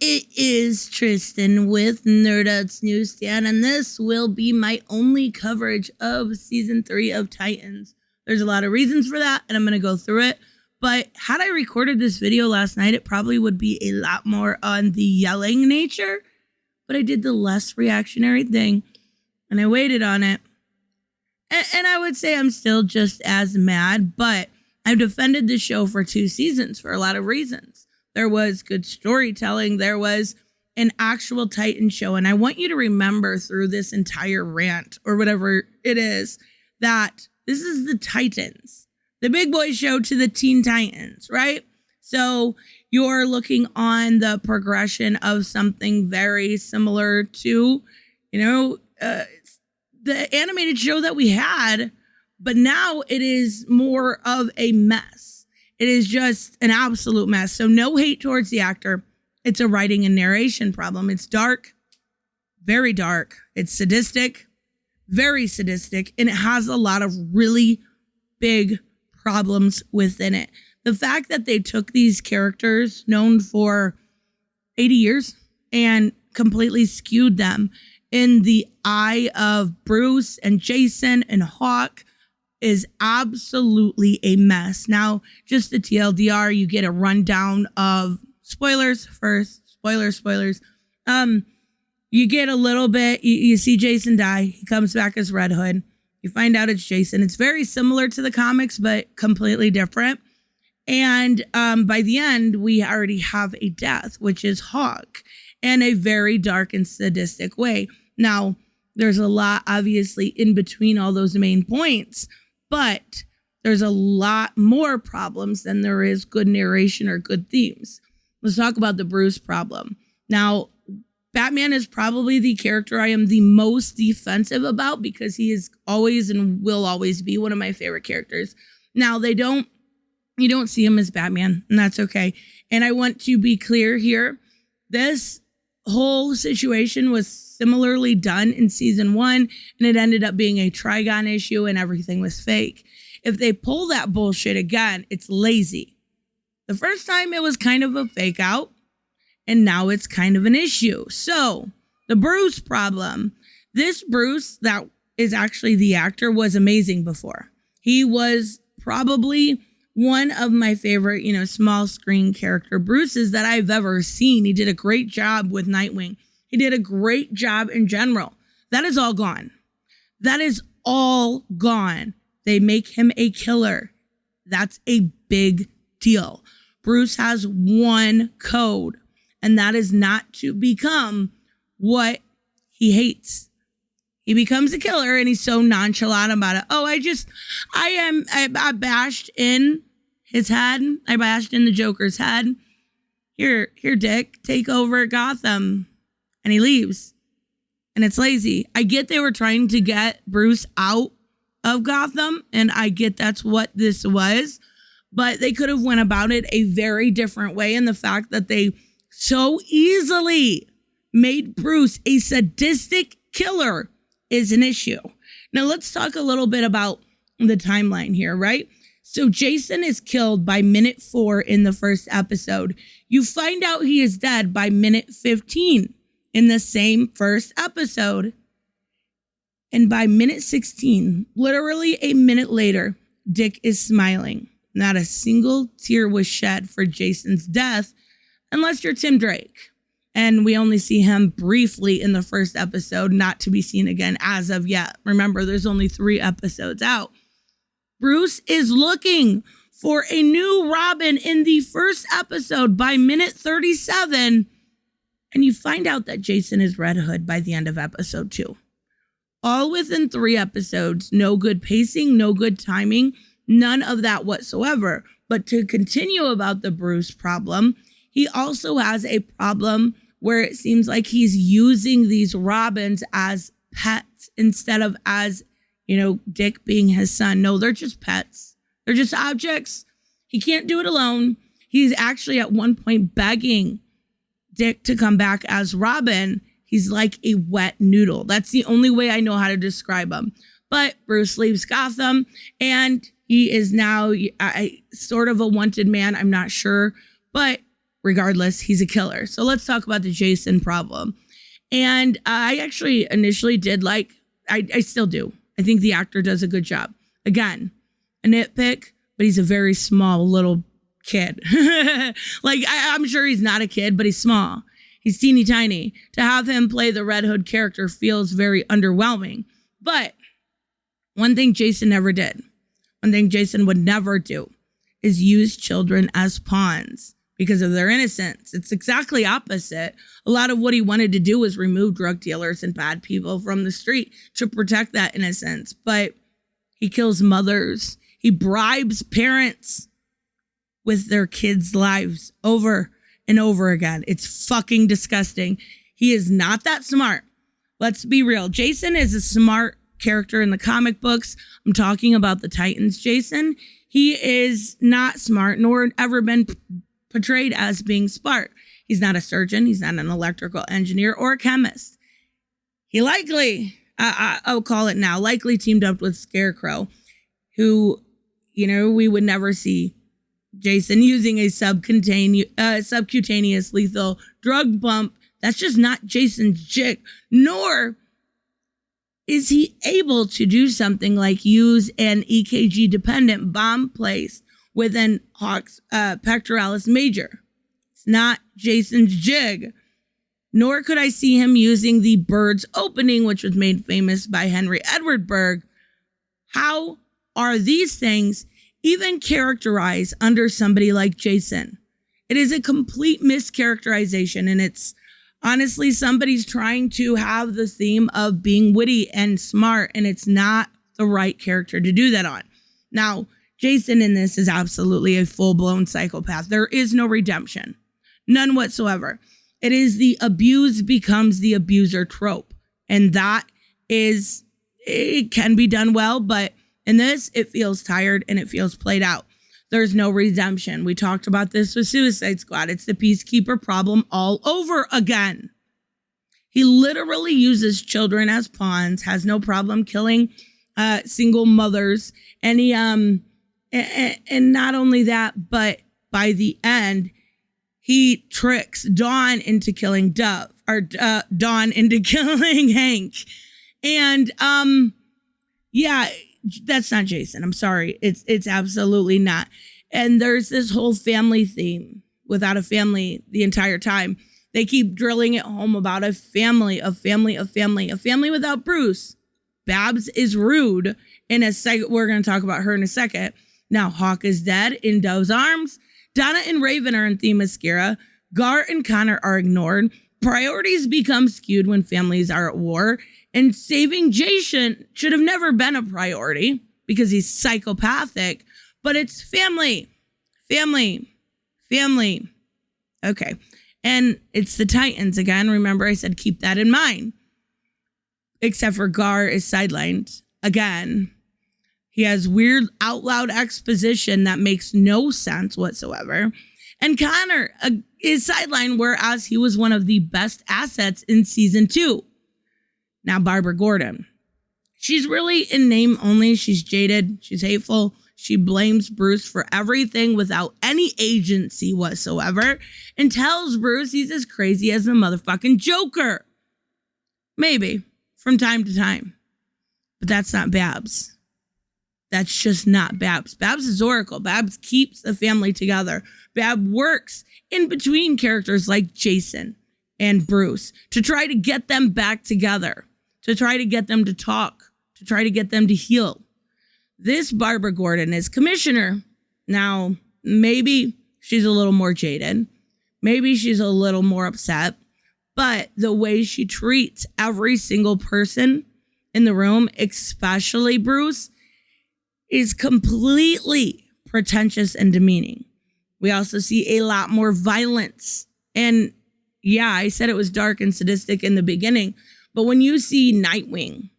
it is Tristan with Nerdouts Newsstand, and this will be my only coverage of Season 3 of Titans. There's a lot of reasons for that, and I'm going to go through it. But had I recorded this video last night, it probably would be a lot more on the yelling nature. But I did the less reactionary thing, and I waited on it. And I would say I'm still just as mad, but I've defended the show for 2 seasons for a lot of reasons. There was good storytelling. There was an actual Titan show. And I want you to remember through this entire rant or whatever it is that this is the Titans, the big boy show to the Teen Titans, right? So you're looking on the progression of something very similar to, the animated show that we had, but now it is more of a mess. It is just an absolute mess. So no hate towards the actor. It's a writing and narration problem. It's dark, very dark. It's sadistic, very sadistic, and it has a lot of really big problems within it. The fact that they took these characters known for 80 years and completely skewed them in the eye of Bruce and Jason and Hawk is absolutely a mess. Now, just the TLDR, you get a rundown of spoilers first. Spoilers. You get a little bit, you see Jason die. He comes back as Red Hood. You find out it's Jason. It's very similar to the comics, but completely different. And by the end, we already have a death, which is Hawk, in a very dark and sadistic way. Now, there's a lot, obviously, in between all those main points, but there's a lot more problems than there is good narration or good themes. Let's talk about the Bruce problem. Now, Batman is probably the character I am the most defensive about because he is always and will always be one of my favorite characters. Now, you don't see him as Batman, and that's okay. And I want to be clear here. This whole situation was similarly done in season 1, and it ended up being a Trigon issue and everything was fake. If they pull that bullshit again, it's lazy. The first time it was kind of a fake out, and now it's kind of an issue. So, the Bruce problem. This Bruce that is actually the actor was amazing before. He was probably one of my favorite, small screen character Bruces that I've ever seen. He did a great job with Nightwing. He did a great job in general. That is all gone. That is all gone. They make him a killer. That's a big deal. Bruce has one code, and that is not to become what he hates. He becomes a killer and he's so nonchalant about it. Oh, I bashed in his head. I bashed in the Joker's head. Here, Dick, take over Gotham. And he leaves. And it's lazy. I get they were trying to get Bruce out of Gotham, and I get that's what this was. But they could have went about it a very different way, in the fact that they so easily made Bruce a sadistic killer is an issue. Now let's talk a little bit about the timeline here, right? So Jason is killed by minute 4 in the first episode. You find out he is dead by minute 15 in the same first episode. And by minute 16, literally a minute later, Dick is smiling. Not a single tear was shed for Jason's death, unless you're Tim Drake. And we only see him briefly in the first episode, not to be seen again as of yet. Remember, there's only 3 episodes out. Bruce is looking for a new Robin in the first episode by minute 37. And you find out that Jason is Red Hood by the end of episode 2. All within 3 episodes. No good pacing, no good timing, none of that whatsoever. But to continue about the Bruce problem, he also has a problem where it seems like he's using these Robins as pets instead of as, Dick being his son. No, they're just pets. They're just objects. He can't do it alone. He's actually at one point begging Dick to come back as Robin. He's like a wet noodle. That's the only way I know how to describe him. But Bruce leaves Gotham, and he is now sort of a wanted man. I'm not sure. But regardless, he's a killer. So let's talk about the Jason problem. And I actually initially did like, I still do. I think the actor does a good job. Again, a nitpick, but he's a very small little kid. Like, I'm sure he's not a kid, but he's small. He's teeny tiny. To have him play the Red Hood character feels very underwhelming. But one thing Jason never did, one thing Jason would never do, is use children as pawns because of their innocence. It's exactly opposite. A lot of what he wanted to do was remove drug dealers and bad people from the street to protect that innocence. But he kills mothers. He bribes parents with their kids' lives over and over again. It's fucking disgusting. He is not that smart. Let's be real. Jason is a smart character in the comic books. I'm talking about the Titans Jason. He is not smart, nor ever been portrayed as being smart. He's not a surgeon. He's not an electrical engineer or a chemist. He likely, I'll call it now, likely teamed up with Scarecrow, who, you know, we would never see Jason using a subcutaneous lethal drug bump. That's just not Jason's jig, nor is he able to do something like use an EKG-dependent bomb placed within Hawk's pectoralis major. It's not Jason's jig. Nor could I see him using the Bird's opening, which was made famous by Henry Edward Berg. How are these things even characterized under somebody like Jason? It is a complete mischaracterization, and it's honestly, somebody's trying to have the theme of being witty and smart, and it's not the right character to do that on. Now, Jason in this is absolutely a full-blown psychopath. There is no redemption. None whatsoever. It is the abused becomes the abuser trope. And that is, it can be done well, but in this, it feels tired and it feels played out. There's no redemption. We talked about this with Suicide Squad. It's the Peacekeeper problem all over again. He literally uses children as pawns, has no problem killing single mothers. And he, and not only that, but by the end, he tricks Dawn into killing Dawn into killing Hank. And, yeah, that's not Jason. I'm sorry. It's absolutely not. And there's this whole family theme without a family the entire time. They keep drilling it home about a family without Bruce. Babs is rude in a second. We're going to talk about her in a second. Now, Hawk is dead in Dove's arms. Donna and Raven are in Themyscira. Gar and Connor are ignored. Priorities become skewed when families are at war. And saving Jason should have never been a priority because he's psychopathic, but it's family. Okay. And it's the Titans again. Remember, I said keep that in mind. Except for Gar is sidelined again. He has weird out loud exposition that makes no sense whatsoever. And Connor is sidelined, whereas he was one of the best assets in season 2. Now, Barbara Gordon. She's really in name only. She's jaded. She's hateful. She blames Bruce for everything without any agency whatsoever and tells Bruce he's as crazy as the motherfucking Joker. Maybe, from time to time. But that's not Babs. That's just not Babs. Babs is Oracle. Babs keeps the family together. Babs works in between characters like Jason and Bruce to try to get them back together, to try to get them to talk, to try to get them to heal. This Barbara Gordon is commissioner. Now, maybe she's a little more jaded. Maybe she's a little more upset. But the way she treats every single person in the room, especially Bruce, is completely pretentious and demeaning. We also see a lot more violence. And yeah, I said it was dark and sadistic in the beginning. But when you see Nightwing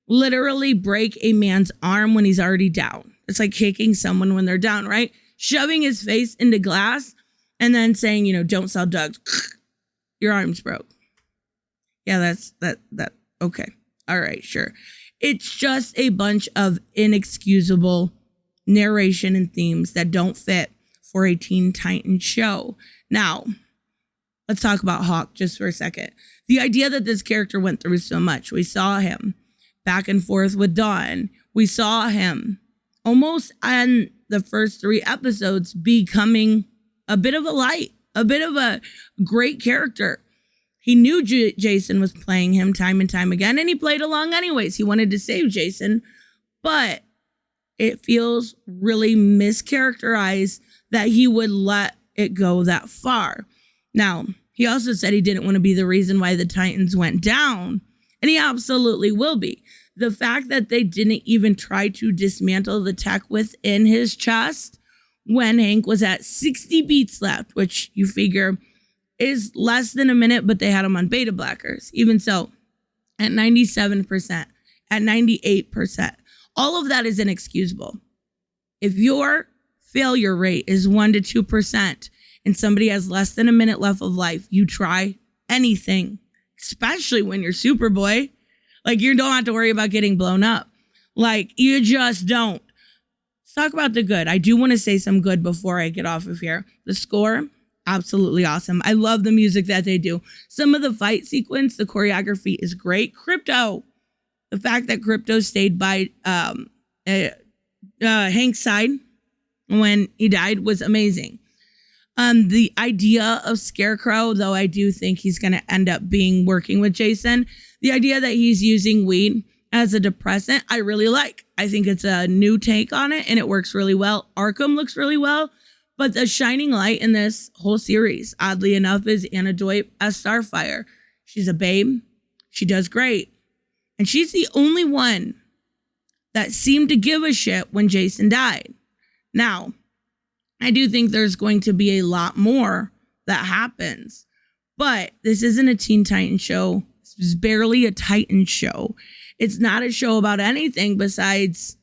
literally break a man's arm when he's already down, it's like kicking someone when they're down, right? Shoving his face into glass and then saying, don't sell drugs. Your arm's broke. Yeah, that. Okay. All right, sure. It's just a bunch of inexcusable narration and themes that don't fit for a Teen Titans show. Now, let's talk about Hawk just for a second. The idea that this character went through so much. We saw him back and forth with Dawn. We saw him almost on the first 3 episodes becoming a bit of a light, a bit of a great character. He knew Jason was playing him time and time again, and he played along anyways. He wanted to save Jason, but it feels really mischaracterized that he would let it go that far. Now, he also said he didn't want to be the reason why the Titans went down, and he absolutely will be. The fact that they didn't even try to dismantle the tech within his chest when Hank was at 60 beats left, which you figure is less than a minute, but they had him on beta blockers. Even so, at 97%, at 98%, all of that is inexcusable. If your failure rate is 1 to 2% and somebody has less than a minute left of life, you try anything, especially when you're Superboy. Like, you don't have to worry about getting blown up. Like, you just don't. Let's talk about the good. I do want to say some good before I get off of here. The score, absolutely awesome. I love the music that they do. Some of the fight sequence, the choreography is great. Crypto, the fact that Crypto stayed by Hank's side when he died was amazing. The idea of Scarecrow, though I do think he's going to end up working with Jason, the idea that he's using weed as a depressant, I really like. I think it's a new take on it, and it works really well. Arkham looks really well, but the shining light in this whole series, oddly enough, is Antidote as Starfire. She's a babe. She does great. And she's the only one that seemed to give a shit when Jason died. Now, I do think there's going to be a lot more that happens, but this isn't a Teen Titans show. This is barely a Titans show. It's not a show about anything besides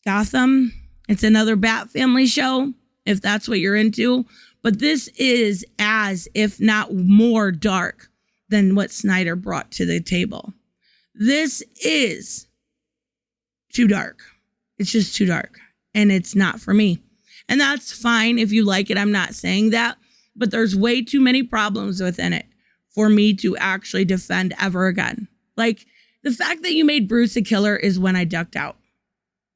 Gotham. It's another Bat Family show, if that's what you're into. But this is as, if not more dark than what Snyder brought to the table. This is too dark. It's just too dark. And it's not for me. And that's fine if you like it. I'm not saying that. But there's way too many problems within it for me to actually defend ever again. Like, the fact that you made Bruce a killer is when I ducked out.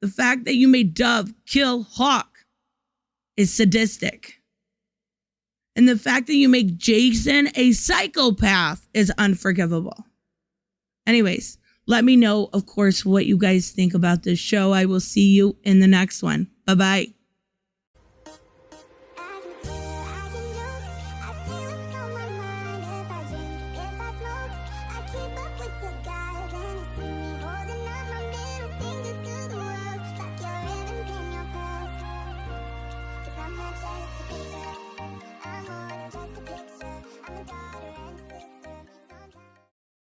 The fact that you made Dove kill Hawk is sadistic. And the fact that you make Jason a psychopath is unforgivable. Anyways, let me know, of course, what you guys think about this show. I will see you in the next one. Bye-bye. I'm more than just a picture. I'm a daughter and a sister.